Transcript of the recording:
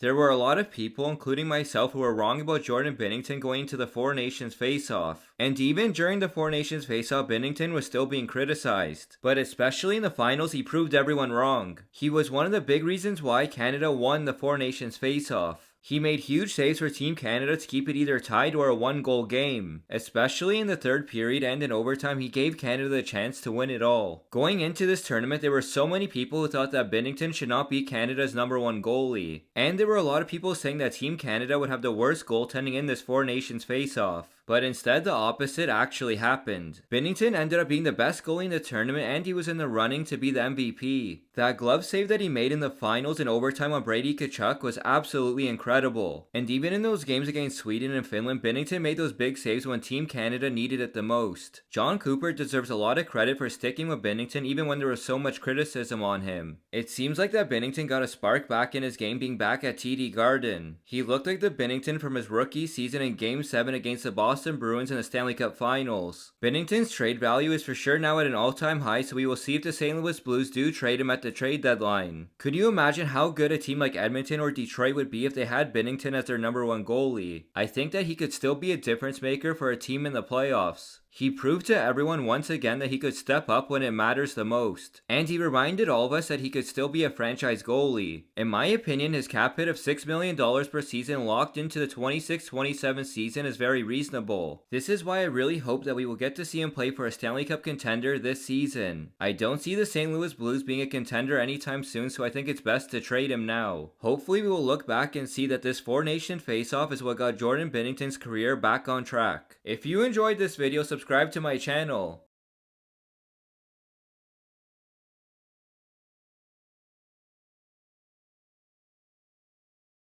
There were a lot of people, including myself, who were wrong about Jordan Binnington going to the Four Nations face-off. And even during the Four Nations face-off, Binnington was still being criticized. But especially in the finals, he proved everyone wrong. He was one of the big reasons why Canada won the Four Nations face-off. He made huge saves for Team Canada to keep it either tied or a one-goal game. Especially in the third period and in overtime, he gave Canada the chance to win it all. Going into this tournament, there were so many people who thought that Binnington should not be Canada's #1 goalie. And there were a lot of people saying that Team Canada would have the worst goaltending in this Four Nations face-off. But instead, the opposite actually happened. Binnington ended up being the best goalie in the tournament, and he was in the running to be the MVP. That glove save that he made in the finals in overtime on Brady Tkachuk was absolutely incredible. And even in those games against Sweden and Finland, Binnington made those big saves when Team Canada needed it the most. John Cooper deserves a lot of credit for sticking with Binnington even when there was so much criticism on him. It seems like that Binnington got a spark back in his game being back at TD Garden. He looked like the Binnington from his rookie season in Game 7 against the Boston Bruins in the Stanley Cup Finals. Binnington's trade value is for sure now at an all-time high, so we will see if the St. Louis Blues do trade him at the trade deadline. Could you imagine how good a team like Edmonton or Detroit would be if they had Binnington as their #1 goalie? I think that he could still be a difference maker for a team in the playoffs. He proved to everyone once again that he could step up when it matters the most. And he reminded all of us that he could still be a franchise goalie. In my opinion, his cap hit of $6 million per season locked into the 26-27 season is very reasonable. This is why I really hope that we will get to see him play for a Stanley Cup contender this season. I don't see the St. Louis Blues being a contender anytime soon, so I think it's best to trade him now. Hopefully we will look back and see that this Four Nation face-off is what got Jordan Binnington's career back on track. If you enjoyed this video, subscribe to my channel.